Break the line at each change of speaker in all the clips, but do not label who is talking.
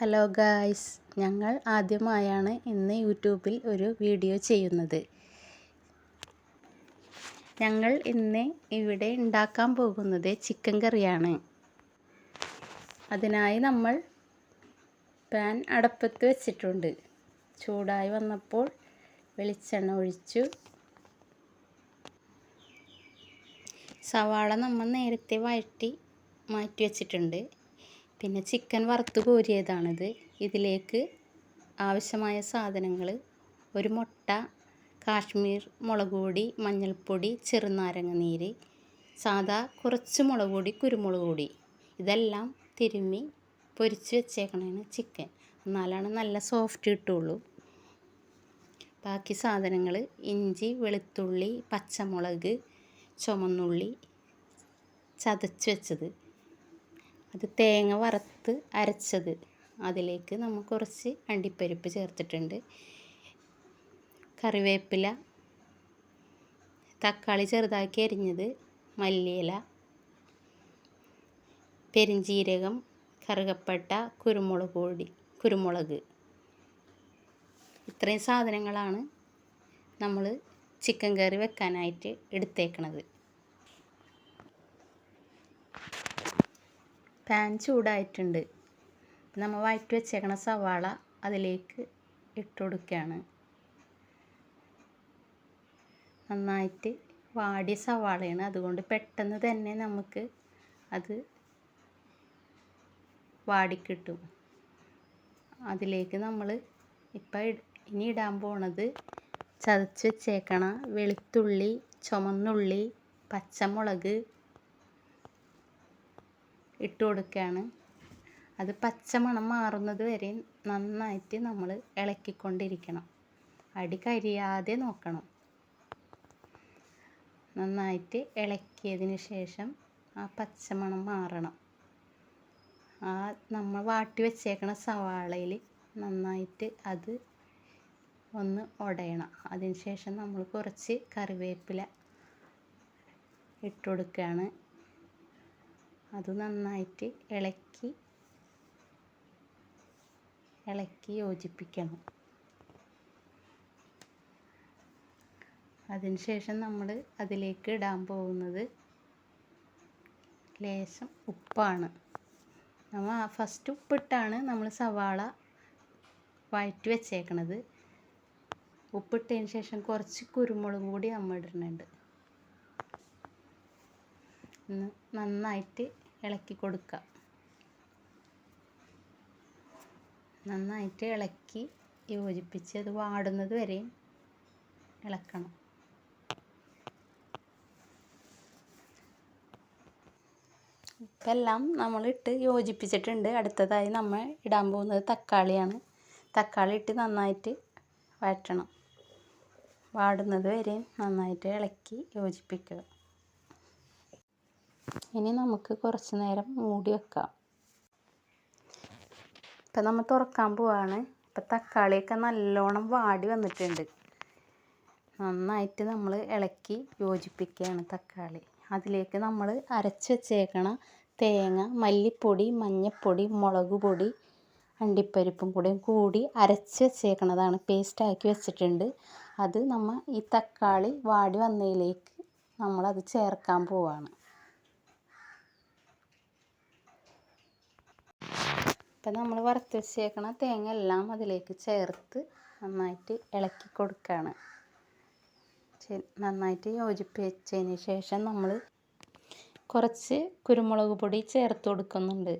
Hello guys, ഞങ്ങൾ ആദ്യമായാണ് ഇന്ന് യൂട്യൂബിൽ ഒരു വീഡിയോ ചെയ്യുന്നത്. ഞങ്ങൾ ഇന്ന് ഇവിടെ ഉണ്ടാക്കാൻ പോകുന്നത് ചിക്കൻ കറിയാണ്. അതിനായി നമ്മൾ പാൻ അടുപ്പത്ത് വെച്ചിട്ടുണ്ട്. ചൂടായി വന്നപ്പോൾ വെളിച്ചെണ്ണ ഒഴിച്ചു. സവാള നമ്മൾ നേരത്തെ വഴറ്റി മാറ്റി വെച്ചിട്ടുണ്ട്. പിന്നെ ചിക്കൻ വറുത്ത് കോരിയതാണിത്. ഇതിലേക്ക് ആവശ്യമായ സാധനങ്ങൾ: ഒരു മുട്ട, കാശ്മീർ മുളക് പൊടി, മഞ്ഞൾപ്പൊടി, ചെറുനാരങ്ങ നീര്, സാദാ കുറച്ച് മുളക് പൊടി, കുരുമുളക് പൊടി. ഇതെല്ലാം തിരുമ്മി പൊരിച്ച് വെച്ചേക്കണതാണ് ചിക്കൻ. എന്നാലാണ് നല്ല സോഫ്റ്റ് കിട്ടുള്ളൂ. ബാക്കി സാധനങ്ങൾ: ഇഞ്ചി, വെളുത്തുള്ളി, പച്ചമുളക്, ചുമന്നുള്ളി ചതച്ച് വെച്ചത്, അത് തേങ്ങ വറുത്ത് അരച്ചത്. അതിലേക്ക് നമ്മൾ കുറച്ച് അണ്ടിപ്പരിപ്പ് ചേർത്തിട്ടുണ്ട്. കറിവേപ്പില, തക്കാളി ചെറുതാക്കി അരിഞ്ഞത്, മല്ലിയില, പെരിഞ്ജീരകം, കറുകപ്പട്ട, കുരുമുളക്. ഇത്രയും സാധനങ്ങളാണ് നമ്മൾ ചിക്കൻ കറി വെക്കാനായിട്ട് എടുത്തേക്കണത്. പാൻ ചൂടായിട്ടുണ്ട്. നമ്മൾ വഴറ്റി വെച്ചേക്കണ സവാള അതിലേക്ക് ഇട്ട് കൊടുക്കുകയാണ്. നന്നായിട്ട് വാടിയ സവാളയാണ്, അതുകൊണ്ട് പെട്ടെന്ന് തന്നെ നമുക്ക് അത് വാടിക്കിട്ടും. അതിലേക്ക് നമ്മൾ ഇനി ഇടാൻ പോണത് ചതച്ച് വെച്ചേക്കണ വെളുത്തുള്ളി, ചുമന്നുള്ളി, പച്ചമുളക് ഇട്ട് കൊടുക്കുകയാണ്. അത് പച്ചമണം മാറുന്നത് വരെ നന്നായിട്ട് നമ്മൾ ഇളക്കിക്കൊണ്ടിരിക്കണം. അടി കരിയാതെ നോക്കണം. നന്നായിട്ട് ഇളക്കിയതിന് ശേഷം ആ പച്ചമണം മാറണം. ആ നമ്മൾ വാട്ടി വെച്ചേക്കണ സവാളയിൽ നന്നായിട്ട് അത് ഒന്ന് ഉടയണം. അതിന് ശേഷം നമ്മൾ കുറച്ച് കറിവേപ്പില ഇട്ട് കൊടുക്കുകയാണ്. അത് നന്നായിട്ട് ഇളക്കി യോജിപ്പിക്കണം. അതിനുശേഷം നമ്മൾ അതിലേക്ക് ഇടാൻ പോകുന്നത് ലേശം ഉപ്പാണ്. നമ്മൾ ഫസ്റ്റ് ഉപ്പിട്ടാണ് നമ്മൾ സവാള വഴറ്റി വെച്ചേക്കണത്. ഉപ്പിട്ടതിന് ശേഷം കുറച്ച് കുരുമുളക് പൊടി നമ്മൾ ഇടുന്നുണ്ട്. നന്നായിട്ട് ഇളക്കി കൊടുക്കുക. നന്നായിട്ട് ഇളക്കി യോജിപ്പിച്ച് അത് വാടുന്നത് വരെ ഇളക്കണം. ഇതെല്ലാം നമ്മളിട്ട് യോജിപ്പിച്ചിട്ടുണ്ട്. അടുത്തതായി നമ്മൾ ഇടാൻ പോകുന്നത് തക്കാളിയാണ്. തക്കാളി ഇട്ട് നന്നായിട്ട് വഴറ്റണം. വാടുന്നത് വരെ നന്നായിട്ട് ഇളക്കി യോജിപ്പിക്കുക. ഇനി നമുക്ക് കുറച്ച് നേരം മൂടി വെക്കാം. ഇപ്പം നമ്മൾ തുറക്കാൻ പോവാണ്. ഇപ്പം തക്കാളിയൊക്കെ നല്ലോണം വാടി വന്നിട്ടുണ്ട്. നന്നായിട്ട് നമ്മൾ ഇളക്കി യോജിപ്പിക്കുകയാണ് തക്കാളി. അതിലേക്ക് നമ്മൾ അരച്ച് വെച്ചേക്കണ തേങ്ങ, മല്ലിപ്പൊടി, മഞ്ഞൾപ്പൊടി, മുളക് പൊടി, അണ്ടിപ്പരിപ്പും കൂടി അരച്ച് വെച്ചേക്കണതാണ്. പേസ്റ്റാക്കി വെച്ചിട്ടുണ്ട്. അത് നമ്മൾ ഈ തക്കാളി വാടി വന്നതിലേക്ക് നമ്മളത് ചേർക്കാൻ പോവാണ്. ഇപ്പം നമ്മൾ വറുത്ത് വെച്ചേക്കണ തേങ്ങ എല്ലാം അതിലേക്ക് ചേർത്ത് നന്നായിട്ട് ഇളക്കി കൊടുക്കുകയാണ്. നന്നായിട്ട് യോജിപ്പിച്ചതിന് ശേഷം നമ്മൾ കുറച്ച് കുരുമുളക് പൊടി ചേർത്ത് കൊടുക്കുന്നുണ്ട്.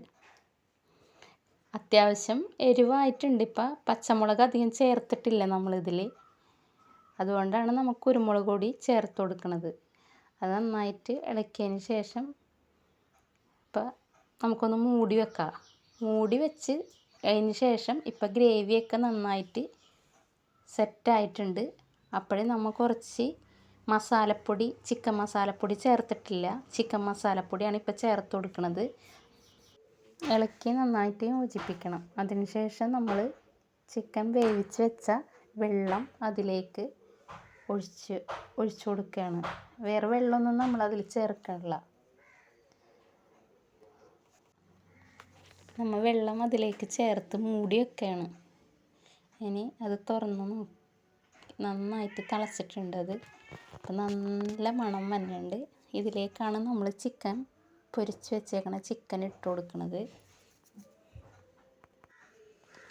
അത്യാവശ്യം എരിവായിട്ടുണ്ട്. ഇപ്പം പച്ചമുളക് അധികം ചേർത്തിട്ടില്ല നമ്മളിതിൽ. അതുകൊണ്ടാണ് നമുക്ക് കുരുമുളക് പൊടി ചേർത്ത് കൊടുക്കുന്നത്. അത് നന്നായിട്ട് ഇളക്കിയതിന് ശേഷം ഇപ്പം നമുക്കൊന്ന് മൂടി വെക്കാം. മൂടി വെച്ച് അതിന് ശേഷം ഇപ്പം ഗ്രേവിയൊക്കെ നന്നായിട്ട് സെറ്റായിട്ടുണ്ട്. അപ്പോഴേ നമ്മൾ കുറച്ച് മസാലപ്പൊടി, ചിക്കൻ മസാലപ്പൊടി ചേർത്തിട്ടില്ല. ചിക്കൻ മസാലപ്പൊടിയാണ് ഇപ്പം ചേർത്ത് കൊടുക്കുന്നത്. ഇളക്കി നന്നായിട്ട് യോജിപ്പിക്കണം. അതിന് ശേഷം നമ്മൾ ചിക്കൻ വേവിച്ച് വെച്ച വെള്ളം അതിലേക്ക് ഒഴിച്ചു കൊടുക്കുകയാണ്. വേറെ വെള്ളമൊന്നും നമ്മളതിൽ ചേർക്കണില്ല. നമ്മൾ വെള്ളം അതിലേക്ക് ചേർത്ത് മൂടി വെക്കുകയാണ്. ഇനി അത് തുറന്ന് നോക്കി നന്നായിട്ട് തിളച്ചിട്ടുണ്ട്. അത് അപ്പം നല്ല മണം വരുന്നുണ്ട്. ഇതിലേക്കാണ് നമ്മൾ ചിക്കൻ പൊരിച്ച് വെച്ചേക്കണ ചിക്കൻ ഇട്ട് കൊടുക്കുന്നത്.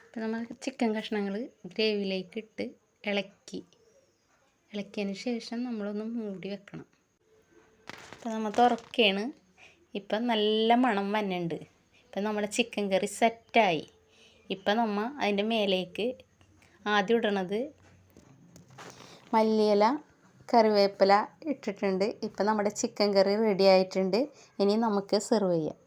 അപ്പം നമ്മൾ ചിക്കൻ കഷ്ണങ്ങൾ ഗ്രേവിയിലേക്ക് ഇട്ട് ഇളക്കിയതിന് ശേഷം നമ്മളൊന്ന് മൂടി വെക്കണം. അപ്പം നമ്മൾ തുറക്കുകയാണ്. ഇപ്പം നല്ല മണം വരുന്നുണ്ട്. ഇപ്പം നമ്മുടെ ചിക്കൻ കറി സെറ്റായി. ഇപ്പം നമ്മൾ അതിൻ്റെ മേലേക്ക് ആദ്യം ഇടണത് മല്ലിയില, കറിവേപ്പില ഇട്ടിട്ടുണ്ട്. ഇപ്പം നമ്മുടെ ചിക്കൻ കറി റെഡി ആയിട്ടുണ്ട്. ഇനി നമുക്ക് സെർവ് ചെയ്യാം.